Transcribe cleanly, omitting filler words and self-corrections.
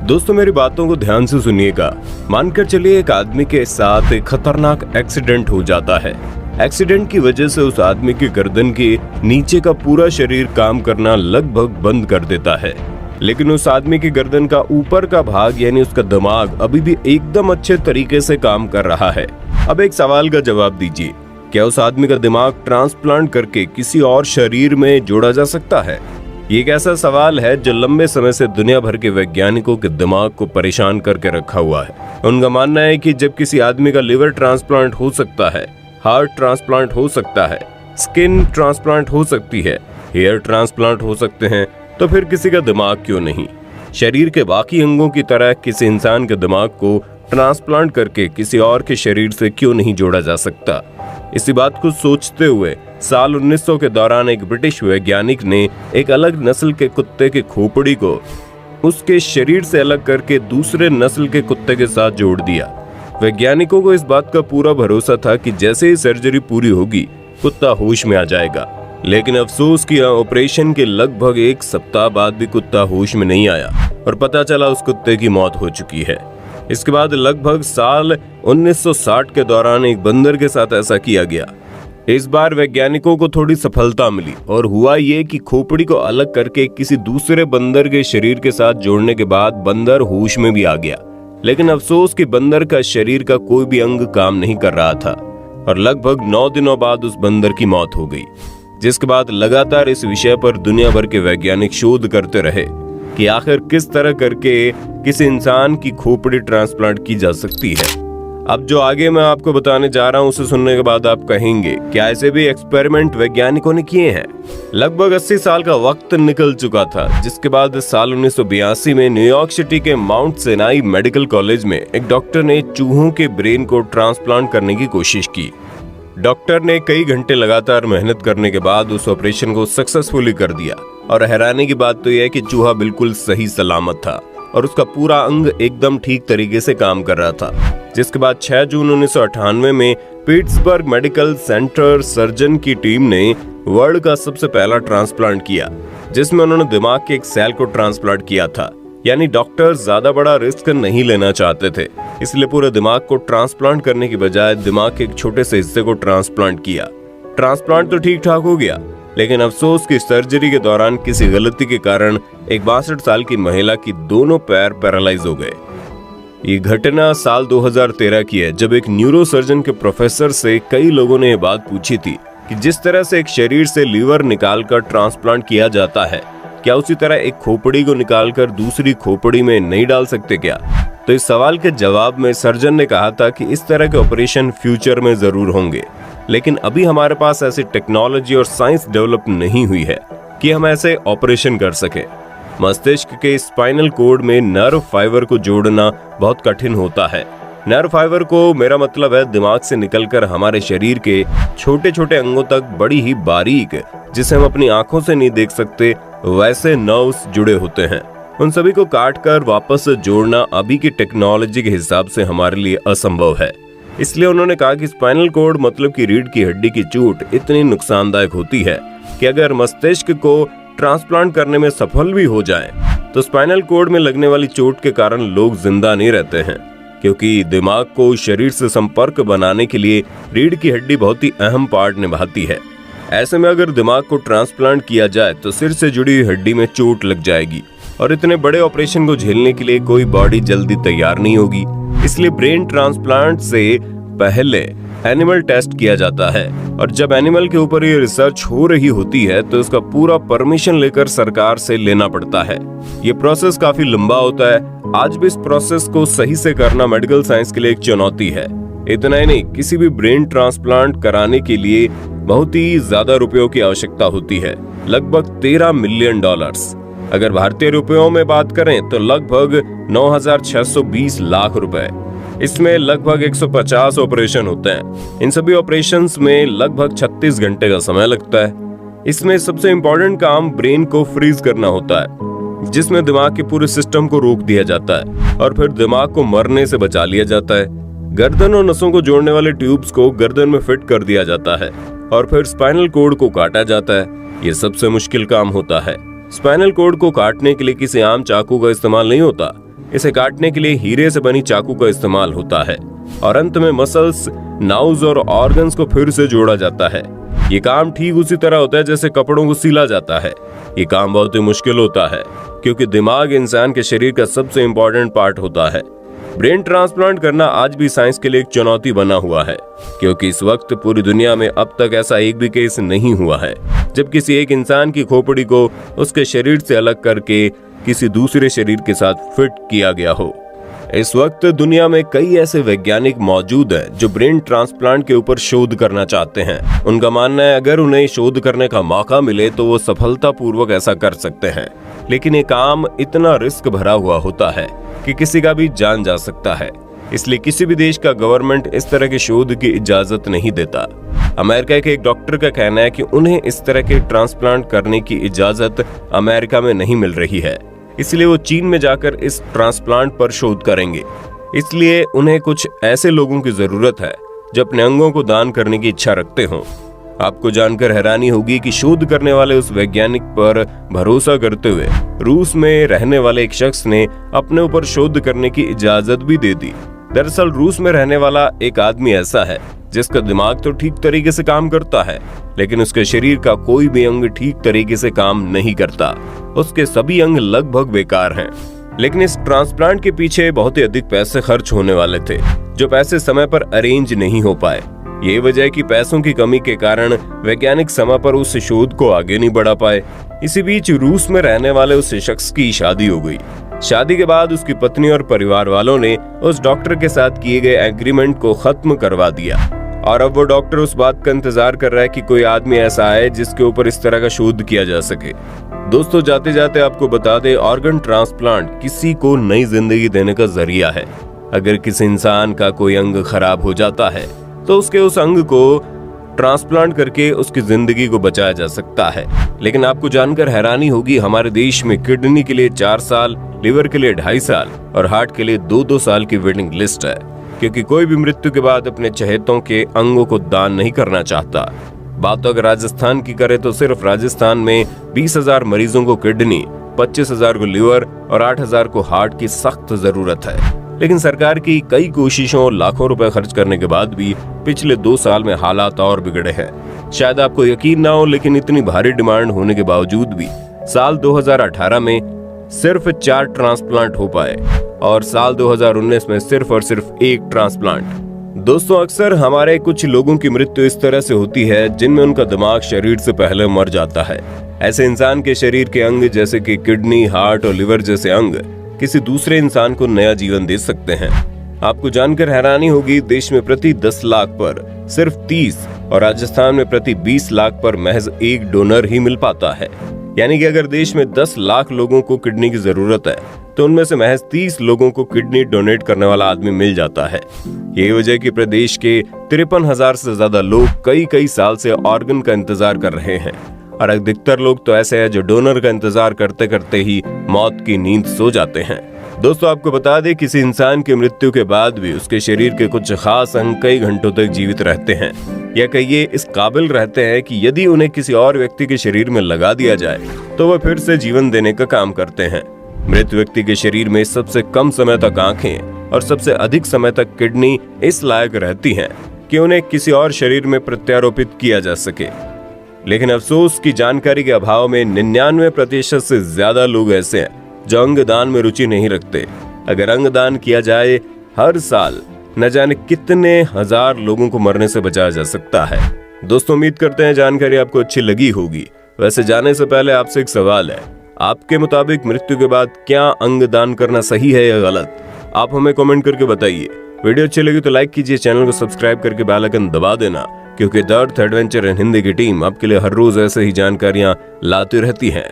दोस्तों मेरी बातों को ध्यान से सुनिएगा। मानकर चलिए एक आदमी के साथ एक खतरनाक एक्सीडेंट हो जाता है। एक्सीडेंट की वजह से उस आदमी की गर्दन के नीचे का पूरा शरीर काम करना लगभग बंद कर देता है, लेकिन उस आदमी की गर्दन का ऊपर का भाग यानी उसका दिमाग अभी भी एकदम अच्छे तरीके से काम कर रहा है। अब एक सवाल का जवाब दीजिए, क्या उस आदमी का दिमाग ट्रांसप्लांट करके किसी और शरीर में जोड़ा जा सकता है? ये एक ऐसा सवाल है जो लंबे समय से दुनिया भर के वैज्ञानिकों के दिमाग को परेशान करके रखा हुआ है। उनका मानना है कि जब किसी आदमी का लिवर ट्रांसप्लांट हो सकता है, हार्ट ट्रांसप्लांट हो सकता है, स्किन ट्रांसप्लांट हो सकती है, हेयर ट्रांसप्लांट हो सकते हैं, तो फिर किसी का दिमाग क्यों नहीं? शरीर के बाकी अंगों की तरह किसी इंसान के दिमाग को ट्रांसप्लांट करके किसी और के शरीर से क्यों नहीं जोड़ा जा सकता? इसी बात को सोचते हुए साल 1900 के दौरान एक ब्रिटिश वैज्ञानिक ने एक अलग नस्ल के कुत्ते के खोपड़ी को उसके शरीर से अलग करके दूसरे नस्ल के कुत्ते के साथ जोड़ दिया। वैज्ञानिकों को इस बात का पूरा भरोसा था कि जैसे ही सर्जरी पूरी होगी कुत्ता होश में आ जाएगा, लेकिन अफसोस कि ऑपरेशन के लगभग एक सप्ताह बाद भी कुत्ता होश में नहीं आया और पता चला उस कुत्ते की मौत हो चुकी है। इसके बाद लगभग साल 1960 के दौरान एक बंदर के साथ ऐसा किया गया। इस बार वैज्ञानिकों को थोड़ी सफलता मिली और हुआ ये कि खोपड़ी को अलग करके किसी दूसरे बंदर के शरीर के साथ जोड़ने के बाद बंदर होश में भी आ गया, लेकिन अफसोस कि बंदर का शरीर का कोई भी अंग काम नहीं कर रहा था और लगभग 9 दिनों बाद उस बंदर की मौत हो गई। जिसके बाद लगातार इस विषय पर दुनिया भर के वैज्ञानिक शोध करते रहे कि आखिर किस तरह करके किसी इंसान की खोपड़ी ट्रांसप्लांट की जा सकती है। अब जो आगे मैं आपको बताने जा रहा हूं उसे सुनने के बाद आप कहेंगे क्या ऐसे भी एक्सपेरिमेंट वैज्ञानिकों ने किए हैं? लगभग 80 साल का वक्त निकल चुका था, जिसके बाद साल 1982 में न्यूयॉर्क सिटी के माउंट सिनाई मेडिकल कॉलेज में एक डॉक्टर ने चूहों के ब्रेन को ट्रांसप्लांट करने की कोशिश की। डॉक्टर ने कई घंटे लगातार मेहनत करने के बाद उस ऑपरेशन को सक्सेसफुली कर दिया और हैरानी की बात तो यह है कि चूहा बिल्कुल सही सलामत था और उसका पूरा अंग एकदम ठीक तरीके से काम कर रहा था। जिसके बाद 6 जून 1998 में पिट्सबर्ग मेडिकल सेंटर सर्जन की टीम ने वर्ल्ड का सबसे पहला ट्रांसप्लांट किया, जिसमें उन्होंने दिमाग के एक सेल को ट्रांसप्लांट किया था। यानी डॉक्टर ज्यादा बड़ा रिस्क नहीं लेना चाहते थे, इसलिए पूरे दिमाग को ट्रांसप्लांट करने की बजाय दिमाग के एक छोटे से हिस्से को ट्रांसप्लांट किया। ट्रांसप्लांट तो ठीक ठाक हो गया, लेकिन अफसोस की सर्जरी के दौरान किसी गलती के कारण एक 62 साल की महिला की दोनों पैर पैरालाइज हो गए। ये घटना साल 2013 की है, जब एक न्यूरोसर्जन के प्रोफेसर से कई लोगों ने यह बात पूछी थी कि जिस तरह से एक शरीर से लीवर निकालकर ट्रांसप्लांट किया जाता है, क्या उसी तरह एक खोपड़ी को निकालकर दूसरी खोपड़ी में नहीं डाल सकते क्या? तो इस सवाल के जवाब में सर्जन ने कहा था कि इस तरह के ऑपरेशन फ्यूचर में जरूर होंगे, लेकिन अभी हमारे पास ऐसी टेक्नोलॉजी और साइंस डेवलप नहीं हुई है कि हम ऐसे ऑपरेशन कर सके। मस्तिष्क के स्पाइनल कोड में नर्व फाइबर को जोड़ना बहुत कठिन होता है। नर्व फाइबर को मेरा मतलब है दिमाग से निकलकर हमारे शरीर के छोटे छोटे अंगों तक बड़ी ही बारीक, जिसे हम अपनी आंखों से नहीं देख सकते, वैसे नर्व्स जुड़े होते हैं। उन सभी को काट कर वापस जोड़ना अभी की टेक्नोलॉजी के हिसाब से हमारे लिए असंभव है। इसलिए उन्होंने कहा कि स्पाइनल कोड मतलब कि रीढ़ की हड्डी की चोट इतनी नुकसानदायक होती है कि अगर मस्तिष्क को ट्रांसप्लांट करने में सफल भी हो जाए तो स्पाइनल कोड में लगने वाली चोट के कारण लोग जिंदा नहीं रहते हैं, क्योंकि दिमाग को शरीर से संपर्क बनाने के लिए रीढ़ की हड्डी बहुत ही अहम पार्ट निभाती है। ऐसे में अगर दिमाग को ट्रांसप्लांट किया जाए तो सिर से जुड़ी हुई हड्डी में चोट लग जाएगी और इतने बड़े ऑपरेशन को झेलने के लिए कोई बॉडी जल्दी तैयार नहीं होगी। इसलिए ब्रेन ट्रांसप्लांट से पहले एनिमल टेस्ट किया जाता है और जब एनिमल के ऊपर ये रिसर्च हो रही होती है तो इसका पूरा परमिशन लेकर सरकार से लेना पड़ता है। ये प्रोसेस काफी लंबा होता है। आज भी इस प्रोसेस को सही से करना मेडिकल साइंस के लिए एक चुनौती है। इतना ही नहीं, किसी भी ब्रेन ट्रांसप्लांट कराने के लिए बहुत ही ज्यादा रुपयों की आवश्यकता होती है, लगभग $13 मिलियन। अगर भारतीय रुपयों में बात करें तो लगभग 9,620 लाख रुपए। इसमें लगभग 150 ऑपरेशन होते हैं। इन सभी ऑपरेशंस में लगभग 36 घंटे का समय लगता है। इसमें सबसे इम्पोर्टेंट काम ब्रेन को फ्रीज करना होता है, जिसमें दिमाग के पूरे सिस्टम को रोक दिया जाता है और फिर दिमाग को मरने से बचा लिया जाता है। गर्दन और नसों को जोड़ने वाले ट्यूब्स को गर्दन में फिट कर दिया जाता है और फिर स्पाइनल कोड को काटा जाता है। ये सबसे मुश्किल काम होता है। स्पाइनल कोड को काटने के लिए किसी आम चाकू का इस्तेमाल नहीं होता। इसे काटने के लिए हीरे से बनी चाकू का इस्तेमाल होता है और अंत में मसल्स, नाउज और ऑर्गन्स को फिर से जोड़ा जाता है। ये काम ठीक उसी तरह होता है जैसे कपड़ों को सिला जाता है। ये काम बहुत ही मुश्किल होता है क्योंकि दिमाग इंसान के शरीर का सबसे इम्पोर्टेंट पार्ट होता है। ब्रेन ट्रांसप्लांट करना आज भी साइंस के लिए एक चुनौती बना हुआ है क्योंकि इस वक्त पूरी दुनिया में अब तक ऐसा एक भी केस नहीं हुआ है जब किसी एक इंसान की खोपड़ी को उसके शरीर से अलग करके किसी दूसरे शरीर के साथ फिट किया गया हो। इस वक्त दुनिया में कई ऐसे वैज्ञानिक मौजूद हैं जो ब्रेन ट्रांसप्लांट के ऊपर शोध करना चाहते हैं। उनका मानना है अगर उन्हें शोध करने का मौका मिले तो वो सफलतापूर्वक ऐसा कर सकते हैं, लेकिन ये काम इतना रिस्क भरा हुआ होता है कि किसी का भी जान जा सकता है। इसलिए किसी भी देश का गवर्नमेंट इस तरह के शोध की इजाजत नहीं देता। अमेरिका के एक डॉक्टर का कहना है कि उन्हें इस तरह के ट्रांसप्लांट करने की इजाजत अमेरिका में नहीं मिल रही है, इसलिए वो चीन में जाकर इस ट्रांसप्लांट पर शोध करेंगे। इसलिए उन्हें कुछ ऐसे लोगों की जरूरत है जो अपने अंगों को दान करने की इच्छा रखते हों। आपको जानकर हैरानी होगी कि शोध करने वाले उस वैज्ञानिक पर भरोसा करते हुए रूस में रहने वाले एक शख्स ने अपने ऊपर शोध करने की इजाजत भी दे दी। दरअसल रूस में रहने वाला एक आदमी ऐसा है जिसका दिमाग तो ठीक तरीके से काम करता है, लेकिन उसके शरीर का कोई भी अंग ठीक तरीके से काम नहीं करता। उसके सभी अंग लगभग बेकार हैं। लेकिन इस ट्रांसप्लांट के पीछे बहुत ही अधिक पैसे खर्च होने वाले थे, जो पैसे समय पर अरेंज नहीं हो पाए। ये वजह है कि पैसों की कमी के कारण वैज्ञानिक समय पर उस शोध को आगे नहीं बढ़ा पाए। इसी बीच रूस में रहने वाले उस शख्स की शादी हो गई। शादी के बाद उसकी पत्नी और परिवार वालों ने उस डॉक्टर के साथ किए गए एग्रीमेंट को खत्म करवा दिया और अब वो डॉक्टर उस बात का इंतजार कर रहा है कि कोई आदमी ऐसा आए जिसके ऊपर इस तरह का शोध किया जा सके। दोस्तों, जाते जाते आपको बता दें, ऑर्गन ट्रांसप्लांट किसी को नई जिंदगी देने का जरिया है। अगर किसी इंसान का कोई अंग खराब हो जाता है तो उसके उस अंग को ट्रांसप्लांट करके उसकी जिंदगी को बचाया जा सकता है। लेकिन आपको जानकर हैरानी होगी, हमारे देश में किडनी के लिए 4 साल, लिवर के लिए 2.5 साल और हार्ट के लिए 2-2 साल की वेटिंग लिस्ट है, क्योंकि कोई भी मृत्यु के बाद अपने चहेतों के अंगों को दान नहीं करना चाहता। बात तो अगर राजस्थान की करें तो सिर्फ राजस्थान में 20,000 मरीजों को किडनी, 25,000 को लिवर और 8,000 को हार्ट की सख्त जरूरत है। लेकिन सरकार की कई कोशिशों और लाखों रुपए खर्च करने के बाद भी पिछले 2 साल में हालात और बिगड़े हैं। शायद आपको यकीन ना हो, लेकिन इतनी भारी डिमांड होने के बावजूद भी साल 2018 में सिर्फ 4 ट्रांसप्लांट हो पाए और साल 2019 में सिर्फ और सिर्फ 1 ट्रांसप्लांट। दोस्तों, अक्सर हमारे कुछ लोगों की मृत्यु इस तरह से होती है जिनमें उनका दिमाग शरीर से पहले मर जाता है। ऐसे इंसान के शरीर के अंग जैसे कि किडनी, हार्ट और लिवर जैसे अंग किसी दूसरे इंसान को नया जीवन दे सकते हैं। आपको जानकर हैरानी होगी, देश में प्रति 10 लाख पर सिर्फ 30 और राजस्थान में प्रति 20 लाख पर महज 1 डोनर ही मिल पाता है। यानी कि अगर देश में 10 लाख लोगों को किडनी की जरूरत है तो उनमें से महज 30 लोगों को किडनी डोनेट करने वाला आदमी मिल जाता है। यही वजह कि प्रदेश के 53,000 से ज्यादा लोग कई साल से ऑर्गन का इंतजार कर रहे हैं और अधिकतर लोग तो ऐसे हैं जो डोनर का इंतजार करते करते ही मौत की नींद सो जाते हैं। दोस्तों, आपको बता दें, किसी इंसान की मृत्यु के बाद भी उसके शरीर के कुछ खास अंग कई घंटों तक जीवित रहते हैं, या कहिए इस काबिल रहते हैं कि यदि उन्हें किसी और व्यक्ति के शरीर में लगा दिया जाए तो वह फिर से जीवन देने का काम करते हैं। मृत व्यक्ति के शरीर में सबसे कम समय तक आंखें और सबसे अधिक समय तक किडनी इस लायक रहती हैं कि उन्हें किसी और शरीर में प्रत्यारोपित किया जा सके। लेकिन अफसोस की जानकारी के अभाव में 99% से ज्यादा लोग ऐसे हैं जो अंगदान में रुचि नहीं रखते। अगर अंगदान किया जाए, हर साल न जाने कितने हजार लोगों को मरने से बचाया जा सकता है। दोस्तों, उम्मीद करते हैं जानकारी आपको अच्छी लगी होगी। वैसे जाने से पहले आपसे एक सवाल है, आपके मुताबिक मृत्यु के बाद क्या अंगदान करना सही है या गलत? आप हमें कमेंट करके बताइए। वीडियो अच्छी लगी तो लाइक कीजिए, चैनल को सब्सक्राइब करके बेल आइकन दबा देना, क्योंकि the earth adventure in Hindi की टीम आपके लिए हर रोज ऐसे ही जानकारियां लाती रहती है।